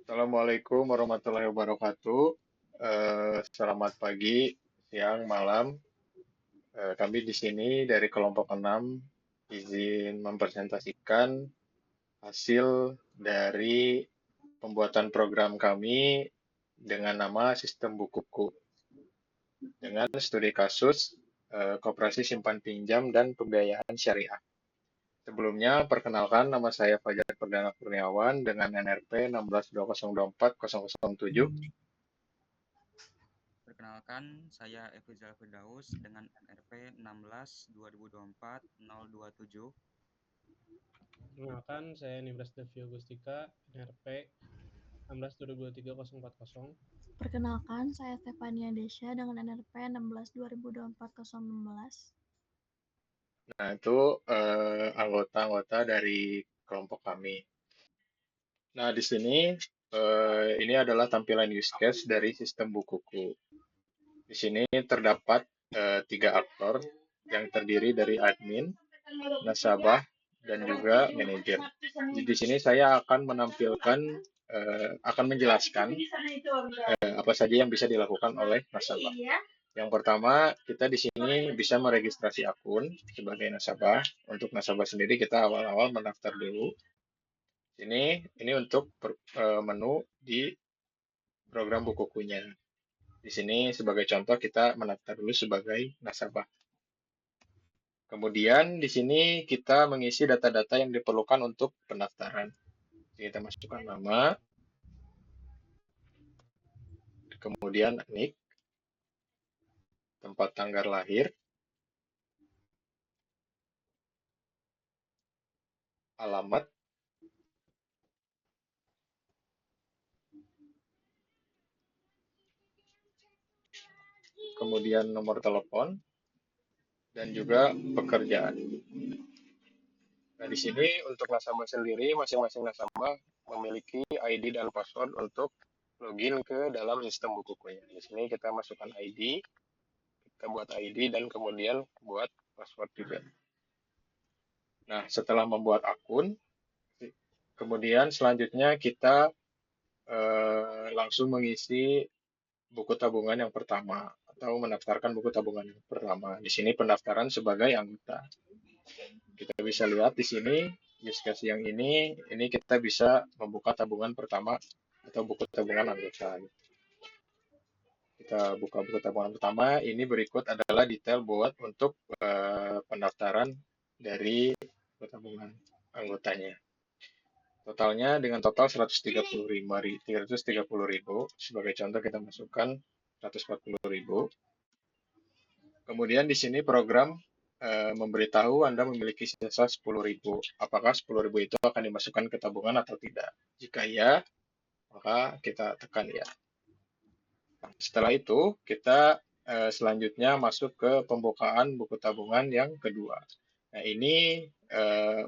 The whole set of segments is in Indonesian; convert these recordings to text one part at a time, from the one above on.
Assalamualaikum warahmatullahi wabarakatuh. Selamat pagi, siang, malam. Kami di sini dari kelompok 6 izin mempresentasikan hasil dari pembuatan program kami dengan nama Sistem Bukuku dengan studi kasus Koperasi Simpan Pinjam dan Pembiayaan Syariah. Sebelumnya, perkenalkan nama saya Fajar Perdana Kurniawan dengan NRP 1620240007. Perkenalkan, saya Efrizal Firdaus dengan NRP 16 2024 027. Perkenalkan, saya Nibras Devio Gustika, NRP 16 2023 040. Perkenalkan, saya Stefania Desya dengan NRP 16 2024 016. Nah, itu anggota-anggota dari kelompok kami. Nah, di sini ini adalah tampilan use case dari sistem bukuku. Di sini terdapat 3 aktor yang terdiri dari admin, nasabah, dan juga manajer. Di sini saya akan menampilkan, akan menjelaskan apa saja yang bisa dilakukan oleh nasabah. Yang pertama, kita di sini bisa meregistrasi akun sebagai nasabah. Untuk nasabah sendiri kita awal-awal mendaftar dulu. Ini untuk menu di program bukukunya. Di sini sebagai contoh kita mendaftar dulu sebagai nasabah. Kemudian di sini kita mengisi data-data yang diperlukan untuk pendaftaran. Kita masukkan nama, kemudian NIK, tempat tanggal lahir, alamat, kemudian nomor telepon, dan juga pekerjaan. Nah, di sini untuk nasabah sendiri, masing-masing nasabah memiliki ID dan password untuk login ke dalam sistem bukukunya. Di sini kita masukkan ID, kita buat ID, dan kemudian buat password juga. Nah, setelah membuat akun, kemudian selanjutnya kita langsung mengisi buku tabungan yang pertama atau mendaftarkan buku tabungan yang pertama. Di sini pendaftaran sebagai anggota. Kita bisa lihat di sini use case yang ini kita bisa membuka tabungan pertama atau buku tabungan anggota. Kita buka buku tabungan pertama. Ini berikut adalah detail buat untuk pendaftaran dari buku tabungan anggotanya. Totalnya dengan total 330.000. Sebagai contoh kita masukkan 140.000. Kemudian di sini program memberitahu Anda memiliki sisa 10.000. Apakah 10.000 itu akan dimasukkan ke tabungan atau tidak? Jika ya, maka kita tekan ya. Setelah itu, kita selanjutnya masuk ke pembukaan buku tabungan yang kedua. Nah, ini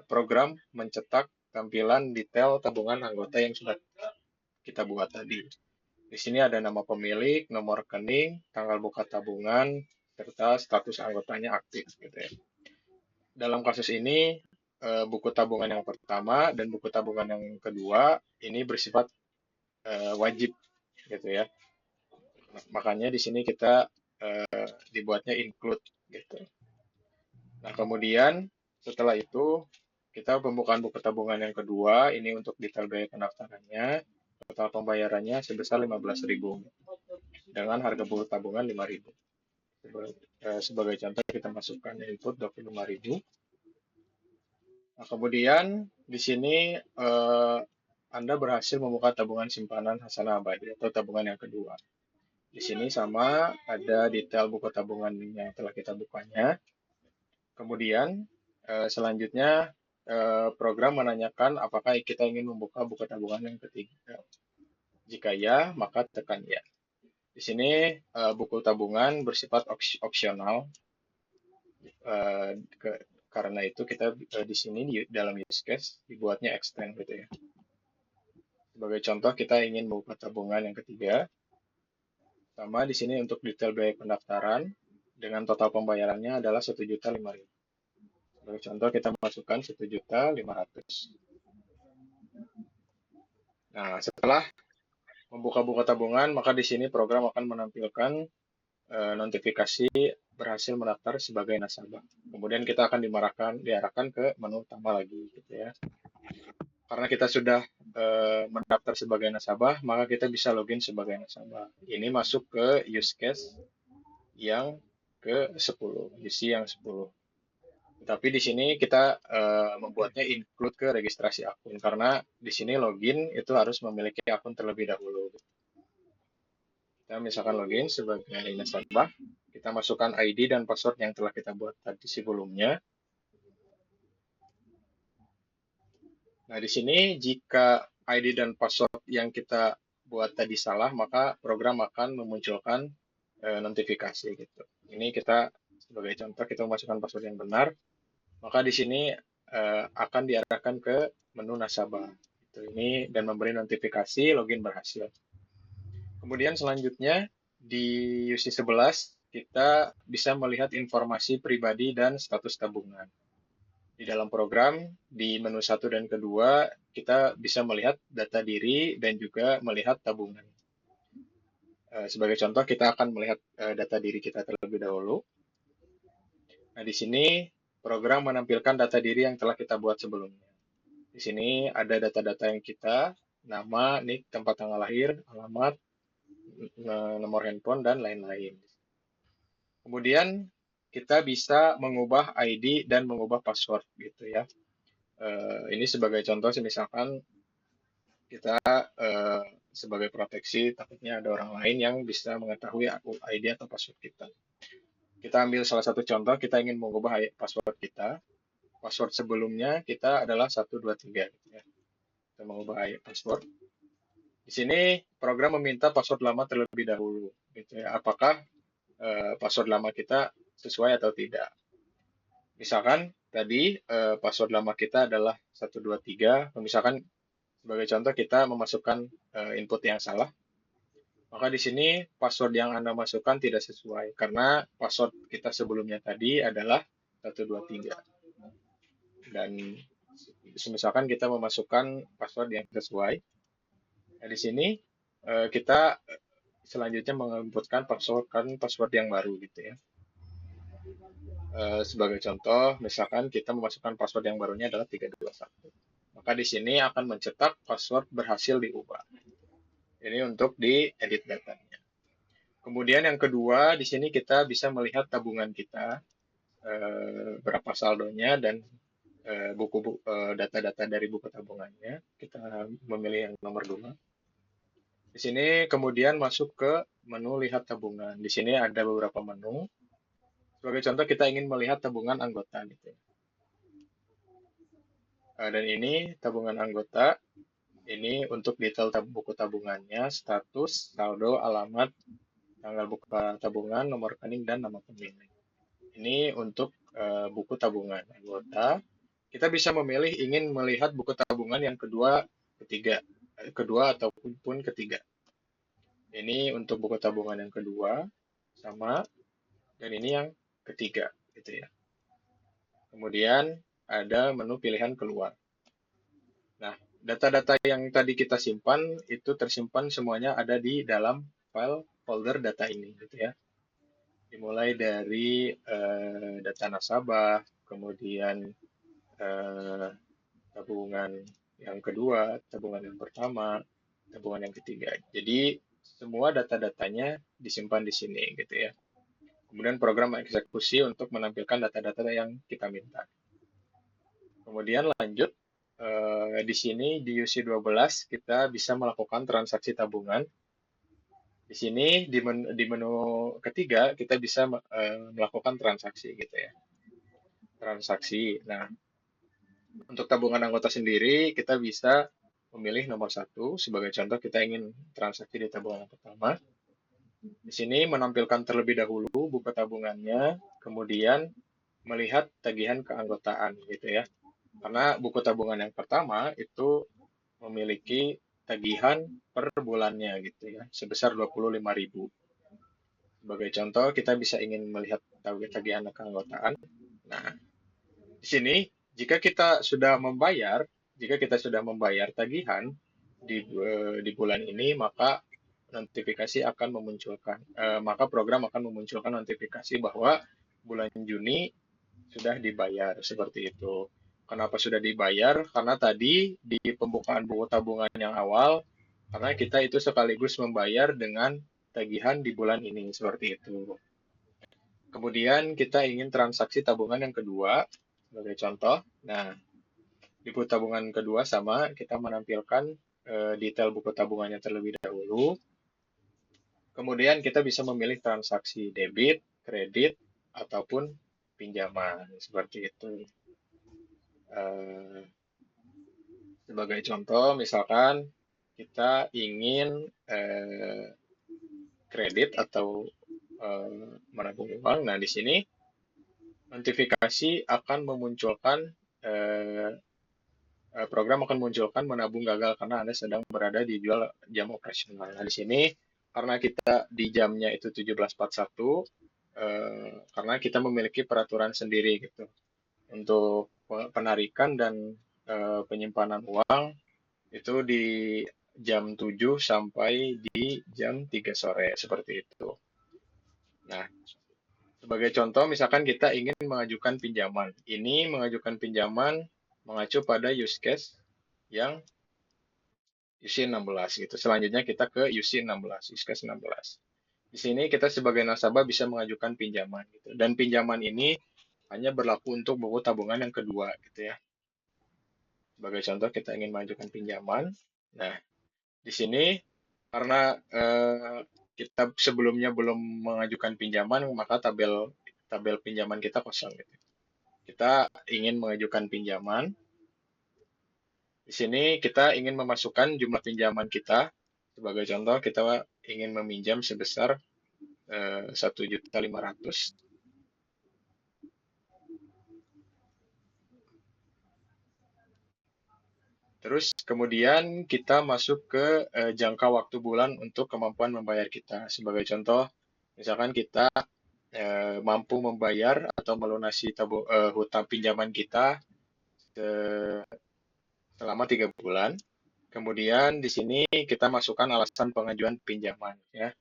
program mencetak tampilan detail tabungan anggota yang sudah kita buat tadi. Di sini ada nama pemilik, nomor rekening, tanggal buka tabungan, serta status anggotanya aktif gitu ya. Dalam kasus ini buku tabungan yang pertama dan buku tabungan yang kedua ini bersifat wajib gitu ya. Makanya di sini kita dibuatnya include gitu. Nah, kemudian setelah itu kita pembukaan buku tabungan yang kedua ini untuk detail biaya pendaftarannya. Total pembayarannya sebesar 15.000 dengan harga buku tabungan 5.000. Sebagai contoh kita masukkan input 25.000. Nah, kemudian di sini Anda berhasil membuka tabungan simpanan Hasanah Abadi atau tabungan yang kedua. Di sini sama ada detail buku tabungan yang telah kita bukanya. Kemudian selanjutnya program menanyakan apakah kita ingin membuka buku tabungan yang ketiga. Jika ya, maka tekan ya. Di sini buku tabungan bersifat opsional. Karena itu kita di sini di dalam use case dibuatnya extend gitu ya. Sebagai contoh kita ingin membuka tabungan yang ketiga. Sama di sini untuk detail biaya pendaftaran dengan total pembayarannya adalah 1.500.000. Sebagai contoh kita masukkan 1.500.000. Nah, setelah membuka buku tabungan, maka di sini program akan menampilkan notifikasi berhasil mendaftar sebagai nasabah. Kemudian kita akan diarahkan ke menu utama lagi, gitu ya. Karena kita sudah mendaftar sebagai nasabah, maka kita bisa login sebagai nasabah. Ini masuk ke use case yang ke-10, UC yang 10. Tapi di sini kita membuatnya include ke registrasi akun, karena di sini login itu harus memiliki akun terlebih dahulu. Kita misalkan login sebagai nasabah, kita masukkan ID dan password yang telah kita buat tadi sebelumnya. Nah, di sini jika ID dan password yang kita buat tadi salah, maka program akan memunculkan notifikasi gitu. Ini kita sebagai contoh, kita memasukkan password yang benar, maka di sini akan diarahkan ke menu nasabah. Gitu. Ini dan memberi notifikasi login berhasil. Kemudian selanjutnya di UC 11 kita bisa melihat informasi pribadi dan status tabungan. Di dalam program, di menu 1 dan kedua, kita bisa melihat data diri dan juga melihat tabungan. Sebagai contoh, kita akan melihat data diri kita terlebih dahulu. Nah, di sini program menampilkan data diri yang telah kita buat sebelumnya. Di sini ada data-data yang kita, nama, nik, tempat tanggal lahir, alamat, nomor handphone, dan lain-lain. Kemudian kita bisa mengubah ID dan mengubah password gitu ya. Ini sebagai contoh, misalkan kita sebagai proteksi, takutnya ada orang lain yang bisa mengetahui ID atau password kita. Kita ambil salah satu contoh, kita ingin mengubah password kita. Password sebelumnya kita adalah 123 gitu ya. Kita mengubah password. Di sini program meminta password lama terlebih dahulu gitu ya. Apakah password lama kita sesuai atau tidak. Misalkan tadi password lama kita adalah 123, misalkan sebagai contoh kita memasukkan input yang salah, maka di sini password yang Anda masukkan tidak sesuai karena password kita sebelumnya tadi adalah 123. Dan misalkan kita memasukkan password yang sesuai, nah di sini kita selanjutnya menginputkan password yang baru gitu ya. Sebagai contoh, misalkan kita memasukkan password yang barunya adalah 321. Maka di sini akan mencetak password berhasil diubah. Ini untuk diedit datanya. Kemudian yang kedua, di sini kita bisa melihat tabungan kita, berapa saldonya, dan data-data dari buku tabungannya. Kita memilih yang nomor 2. Di sini kemudian masuk ke menu lihat tabungan. Di sini ada beberapa menu. Sebagai contoh, kita ingin melihat tabungan anggota gitu. Dan ini tabungan anggota. Ini untuk detail buku tabungannya, status, saldo, alamat, tanggal buka tabungan, nomor rekening, dan nama pemilik. Ini untuk buku tabungan anggota. Kita bisa memilih ingin melihat buku tabungan yang kedua ataupun ketiga. Ini untuk buku tabungan yang kedua, sama, dan ini yang ketiga, gitu ya. Kemudian ada menu pilihan keluar. Nah, data-data yang tadi kita simpan itu tersimpan semuanya ada di dalam file folder data ini, gitu ya. Dimulai dari data nasabah, kemudian tabungan yang kedua, tabungan yang pertama, tabungan yang ketiga. Jadi semua data-datanya disimpan di sini, gitu ya. Kemudian program eksekusi untuk menampilkan data-data yang kita minta. Kemudian lanjut, di sini di UC 12 kita bisa melakukan transaksi tabungan. Di sini di menu ketiga kita bisa melakukan transaksi gitu ya. Transaksi. Nah, untuk tabungan anggota sendiri kita bisa memilih nomor 1. Sebagai contoh kita ingin transaksi di tabungan pertama. Di sini menampilkan terlebih dahulu buku tabungannya, kemudian melihat tagihan keanggotaan gitu ya. Karena buku tabungan yang pertama itu memiliki tagihan per bulannya gitu ya, sebesar 25.000. Sebagai contoh, kita bisa ingin melihat tagihan keanggotaan. Nah, di sini jika kita sudah membayar tagihan di bulan ini, maka notifikasi akan memunculkan, maka program akan memunculkan notifikasi bahwa bulan Juni sudah dibayar seperti itu. Kenapa sudah dibayar? Karena tadi di pembukaan buku tabungan yang awal, karena kita itu sekaligus membayar dengan tagihan di bulan ini seperti itu. Kemudian kita ingin transaksi tabungan yang kedua sebagai contoh. Nah, di buku tabungan kedua sama kita menampilkan detail buku tabungannya terlebih dahulu. Kemudian kita bisa memilih transaksi debit, kredit, ataupun pinjaman seperti itu. Sebagai contoh, misalkan kita ingin kredit atau menabung uang. Nah, di sini notifikasi akan memunculkan program akan memunculkan menabung gagal karena Anda sedang berada di jam operasional. Nah, di sini karena kita di jamnya itu 17.41, karena kita memiliki peraturan sendiri gitu untuk penarikan dan penyimpanan uang itu di jam 7 sampai di jam 3 sore seperti itu. Nah, sebagai contoh misalkan kita ingin mengajukan pinjaman. Ini mengajukan pinjaman mengacu pada use case yang UC 16 gitu. Selanjutnya kita ke UC 16, use case 16. Di sini kita sebagai nasabah bisa mengajukan pinjaman gitu. Dan pinjaman ini hanya berlaku untuk buku tabungan yang kedua gitu ya. Sebagai contoh kita ingin mengajukan pinjaman. Nah, di sini karena kita sebelumnya belum mengajukan pinjaman, maka tabel pinjaman kita kosong gitu. Kita ingin mengajukan pinjaman. Di sini kita ingin memasukkan jumlah pinjaman kita. Sebagai contoh, kita ingin meminjam sebesar 1.500.000. Terus kemudian kita masuk ke jangka waktu bulan untuk kemampuan membayar kita. Sebagai contoh, misalkan kita mampu membayar atau melunasi hutang pinjaman kita selama 3 bulan. Kemudian di sini kita masukkan alasan pengajuan pinjaman ya.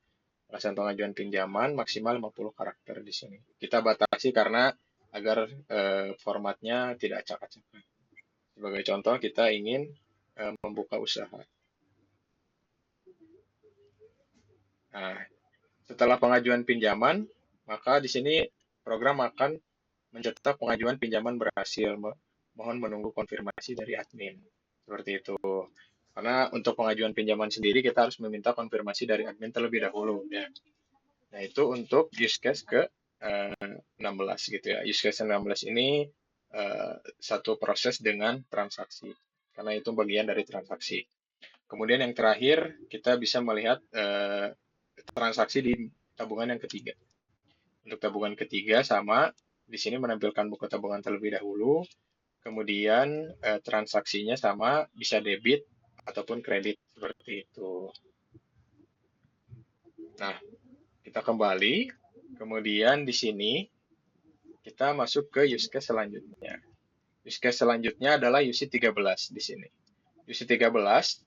Alasan pengajuan pinjaman maksimal 50 karakter di sini. Kita batasi karena agar formatnya tidak acak-acakan. Sebagai contoh kita ingin membuka usaha. Nah, setelah pengajuan pinjaman, maka di sini program akan mencetak pengajuan pinjaman berhasil. Mohon menunggu konfirmasi dari admin. Seperti itu. Karena untuk pengajuan pinjaman sendiri kita harus meminta konfirmasi dari admin terlebih dahulu ya. Nah, itu untuk use case ke 16 gitu ya. Use case 16 ini satu proses dengan transaksi. Karena itu bagian dari transaksi. Kemudian yang terakhir, kita bisa melihat transaksi di tabungan yang ketiga. Untuk tabungan ketiga sama, di sini menampilkan buku tabungan terlebih dahulu. Kemudian transaksinya sama, bisa debit ataupun kredit seperti itu. Nah, kita kembali. Kemudian di sini kita masuk ke use case selanjutnya. Use case selanjutnya adalah UC 13 di sini. UC 13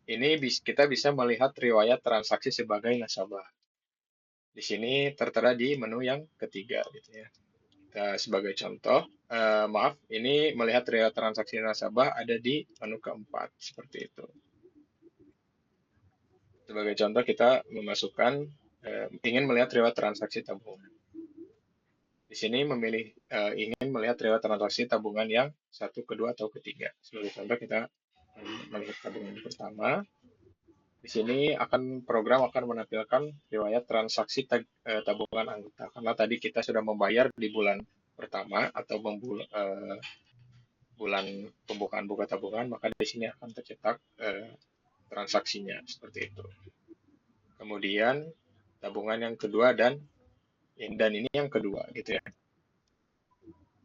ini kita bisa melihat riwayat transaksi sebagai nasabah. Di sini tertera di menu yang ketiga gitu ya. Kita sebagai contoh, maaf, ini melihat riwayat transaksi nasabah ada di menu keempat seperti itu. Sebagai contoh kita memasukkan ingin melihat riwayat transaksi tabungan. Di sini ingin melihat riwayat transaksi tabungan yang 1, kedua, atau ketiga. Sebagai contoh kita melihat tabungan pertama. Di sini program akan menampilkan riwayat transaksi tabungan anggota. Karena tadi kita sudah membayar di bulan pertama atau bulan pembukaan buku tabungan, maka di sini akan tercetak transaksinya seperti itu. Kemudian tabungan yang kedua dan ini yang kedua gitu ya.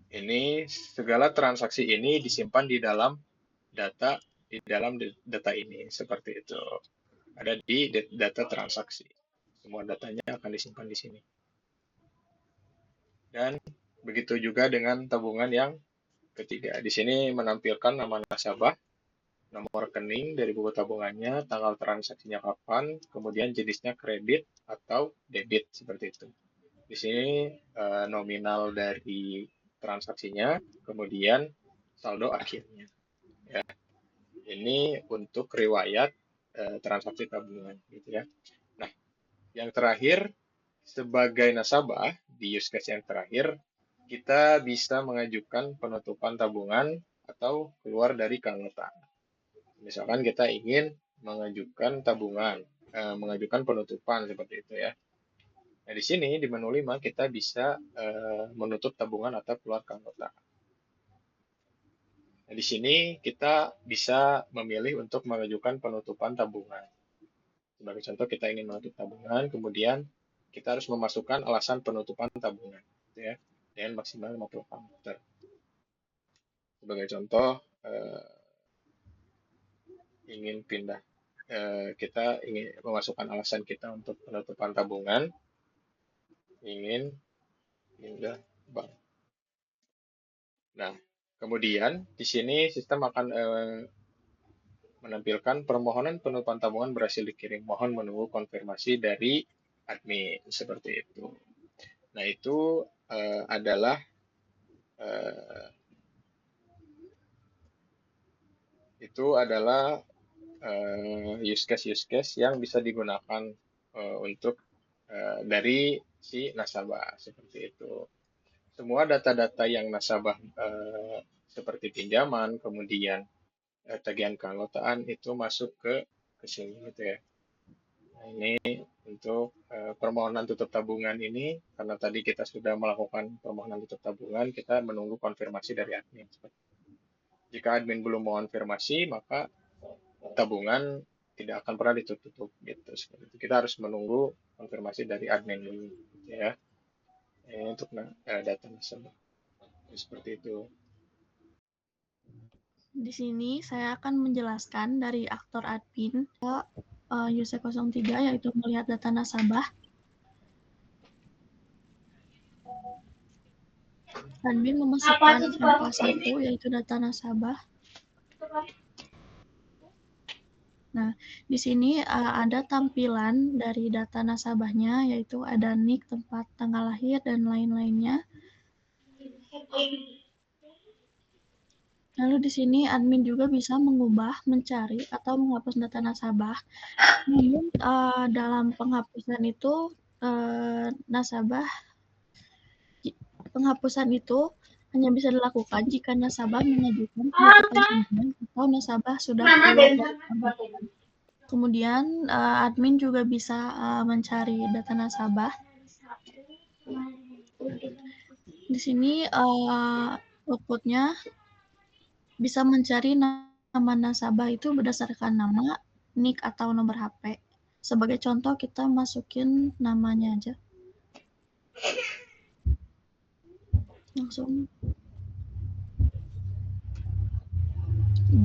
Ini segala transaksi ini disimpan di dalam data ini seperti itu. Ada di data transaksi. Semua datanya akan disimpan di sini. Dan begitu juga dengan tabungan yang ketiga. Di sini menampilkan nama nasabah nomor rekening dari buku tabungannya, tanggal transaksinya kapan, kemudian jenisnya kredit atau debit seperti itu. Di sini nominal dari transaksinya, kemudian saldo akhirnya. Ya. Ini untuk riwayat transaksi tabungan, gitu ya. Nah, yang terakhir sebagai nasabah di use case yang terakhir, kita bisa mengajukan penutupan tabungan atau keluar dari keanggotaan. Misalkan kita ingin mengajukan tabungan, mengajukan penutupan seperti itu ya. Nah, di sini di menu 5 kita bisa menutup tabungan atau keluar keanggotaan. Nah, di sini kita bisa memilih untuk mengajukan penutupan tabungan. Sebagai contoh, kita ingin menutup tabungan, kemudian kita harus memasukkan alasan penutupan tabungan, gitu ya, dengan maksimal 50 karakter. Sebagai contoh, ingin pindah, kita ingin memasukkan alasan kita untuk penutupan tabungan, ingin pindah bank. Nah, kemudian di sini sistem akan menampilkan permohonan penutupan tabungan berhasil dikirim. Mohon menunggu konfirmasi dari admin seperti itu. Nah, itu adalah use case yang bisa digunakan untuk dari si nasabah seperti itu. Semua data-data yang nasabah seperti pinjaman, kemudian tagihan keanggotaan itu masuk ke sini gitu ya. Nah, ini untuk permohonan tutup tabungan ini, karena tadi kita sudah melakukan permohonan tutup tabungan, kita menunggu konfirmasi dari admin. Jika admin belum mengonfirmasi, maka tabungan tidak akan pernah ditutup gitu. Seperti itu. Kita harus menunggu konfirmasi dari admin dulu gitu ya. Ini untuk data nasabah. Seperti itu. Di sini saya akan menjelaskan dari aktor admin ke user 03, yaitu melihat data nasabah. Admin memasukkan MK1, yaitu data nasabah. Nah, di sini ada tampilan dari data nasabahnya, yaitu ada NIK, tempat tanggal lahir, dan lain-lainnya. Lalu di sini admin juga bisa mengubah, mencari, atau menghapus data nasabah. Namun dalam penghapusan itu penghapusan itu hanya bisa dilakukan jika nasabah mengajukan penutupan tabungan atau nasabah sudah keluar dari penghapusan. Kemudian admin juga bisa mencari data nasabah. Di sini outputnya bisa mencari nama nasabah itu berdasarkan nama, NIK, atau nomor HP. Sebagai contoh, kita masukin namanya aja. Langsung.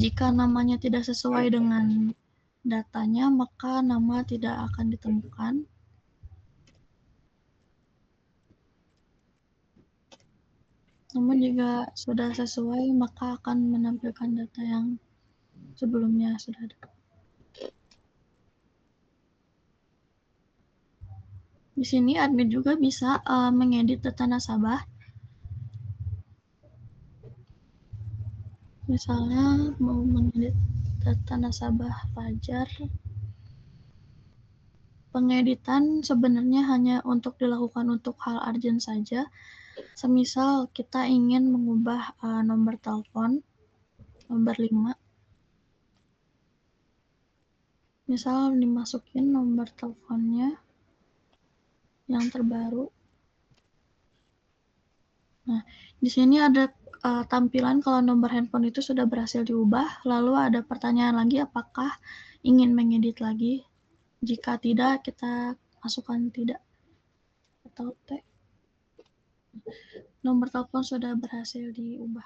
Jika namanya tidak sesuai dengan datanya, maka nama tidak akan ditemukan. Namun jika sudah sesuai, maka akan menampilkan data yang sebelumnya sudah ada. Di sini admin juga bisa mengedit data nasabah. Misalnya mau mengedit data nasabah Fajar. Pengeditan sebenarnya hanya untuk dilakukan untuk hal urgent saja. Semisal kita ingin mengubah nomor telepon, nomor 5. Misal dimasukin nomor teleponnya yang terbaru. Nah, di sini ada tampilan kalau nomor handphone itu sudah berhasil diubah, lalu ada pertanyaan lagi apakah ingin mengedit lagi. Jika tidak, kita masukkan tidak atau T. Nomor telepon sudah berhasil diubah.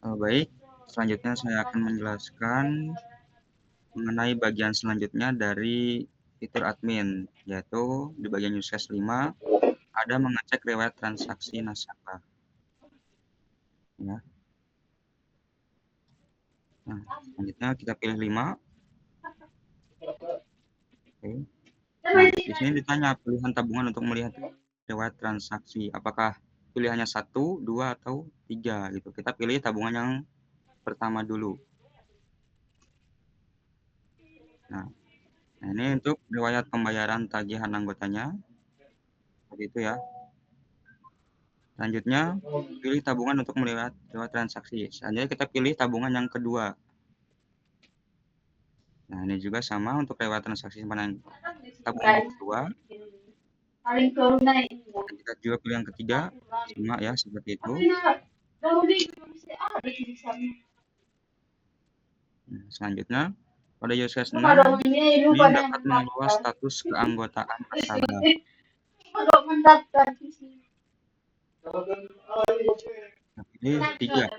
Baik, selanjutnya saya akan menjelaskan mengenai bagian selanjutnya dari fitur admin, yaitu di bagian use case 5 ada mengecek riwayat transaksi nasabah. Ya. Nah, selanjutnya kita pilih 5. Oke. Nah, di sini ditanya pilihan tabungan untuk melihat riwayat transaksi. Apakah pilihannya 1, 2, atau 3 gitu. Kita pilih tabungan yang pertama dulu. Nah, ini untuk riwayat pembayaran tagihan anggotanya. Seperti itu ya. Selanjutnya, pilih tabungan untuk melihat riwayat transaksi. Selanjutnya kita pilih tabungan yang kedua. Nah, ini juga sama untuk riwayat transaksi simpanan tabungan yang kedua. Dan kita juga pilih yang ketiga, sama ya, seperti itu. Nah, selanjutnya, pada use case 6, ini dapat mengelola status keanggotaan nasabah. Nah, ini 3.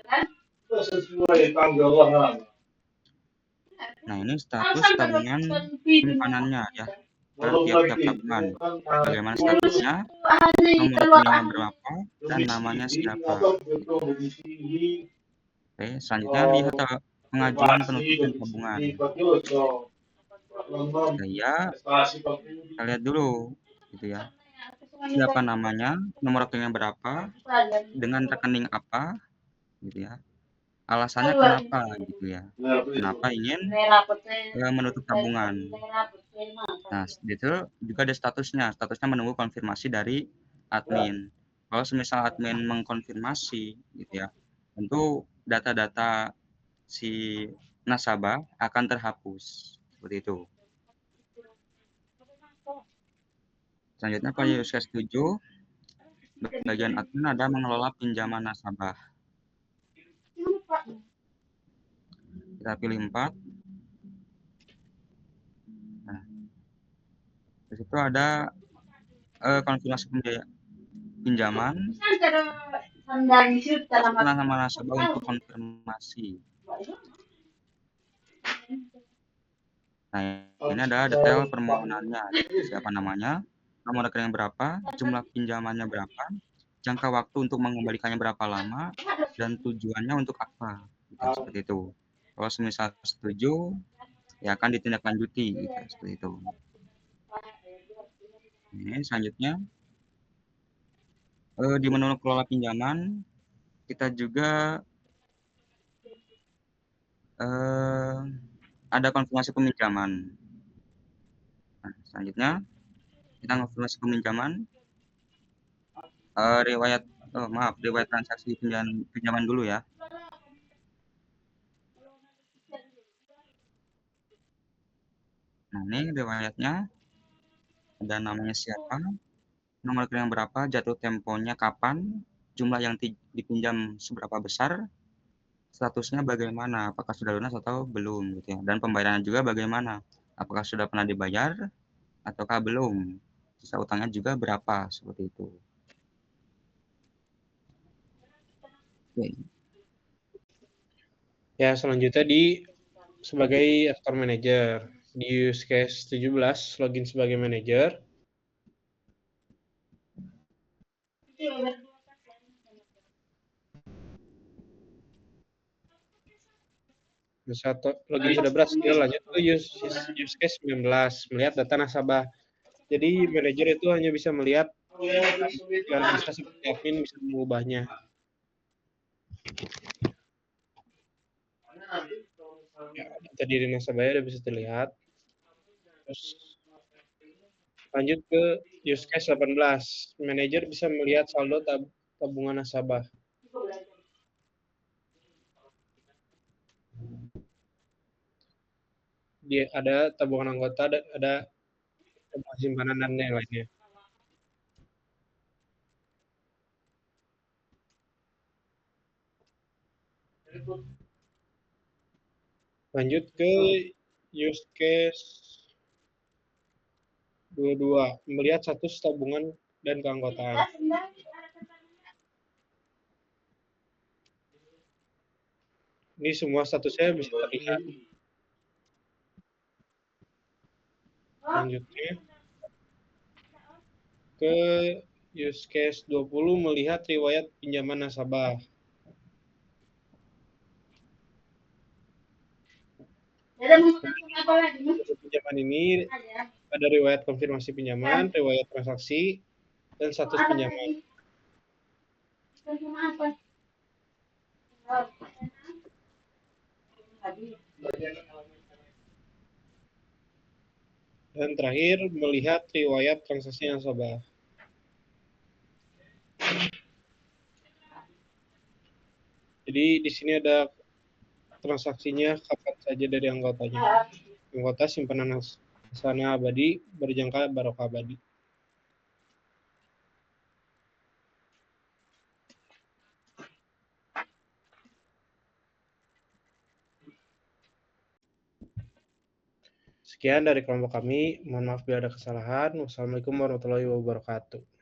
Nah, ini status tabungan simpanannya ya, per tiap-tiap tabungan. Bagaimana statusnya, nomor rekeningnya berapa, dan namanya siapa. Oke, selanjutnya lihat pengajuan penutupan tabungan. Saya lihat dulu, gitu ya. Siapa namanya, nomor rekeningnya berapa, dengan rekening apa, gitu ya. Alasannya kenapa, gitu ya. Kenapa ingin menutup tabungan. Nah, itu juga ada statusnya. Statusnya menunggu konfirmasi dari admin. Kalau semisal admin mengkonfirmasi, gitu ya, tentu data-data si nasabah akan terhapus. Seperti itu. Selanjutnya pada use case 7, bagian admin ada mengelola pinjaman nasabah. Kita pilih 4. Nah, di situ ada konfirmasi pinjaman. Masukkan nama nasabah untuk konfirmasi. Nah, ini ada detail permohonannya. Siapa namanya, nomor rekening berapa, jumlah pinjamannya berapa, jangka waktu untuk mengembalikannya berapa lama, dan tujuannya untuk apa. Gitu, seperti itu. Kalau semisal setuju, ya akan ditindaklanjuti. Gitu, seperti itu. Ini selanjutnya, di menu kelola pinjaman, kita juga ada konfirmasi peminjaman. Nah, selanjutnya, kita konfirmasi peminjaman. Riwayat transaksi pinjaman dulu ya. Nah, ini riwayatnya. Ada namanya siapa, nomor rekening berapa, jatuh temponya kapan, jumlah yang dipinjam seberapa besar, statusnya bagaimana, apakah sudah lunas atau belum gitu ya. Dan pembayarannya juga bagaimana, apakah sudah pernah dibayar ataukah belum, sisa utangnya juga berapa, seperti itu. Oke. Ya, selanjutnya sebagai aktor manajer. Di use case 17, login sebagai manajer. Login sudah berhasil, lanjut ke use case 19, melihat data nasabah. Jadi manajer itu hanya bisa melihat, yang bisa seperti admin bisa mengubahnya. Ya, data diri nasabahnya sudah bisa terlihat. Terus lanjut ke use case 18, manajer bisa melihat saldo tabungan nasabah. Ada tabungan anggota, ada tabungan simpanan dan yang lainnya. Lanjut ke use case 22, melihat status tabungan dan keanggotaan. Ini semua statusnya bisa terlihat. Lanjutnya ke use case 20, melihat riwayat pinjaman nasabah. Pinjaman ini ada riwayat konfirmasi pinjaman, riwayat transaksi, dan status pinjaman. Dan terakhir, melihat riwayat transaksi nasabah. Jadi di sini ada transaksinya kapan saja dari anggotanya. Anggota simpanan sana abadi berjangka barokah abadi. Sekian dari kelompok kami. Mohon maaf bila ada kesalahan. Wassalamualaikum warahmatullahi wabarakatuh.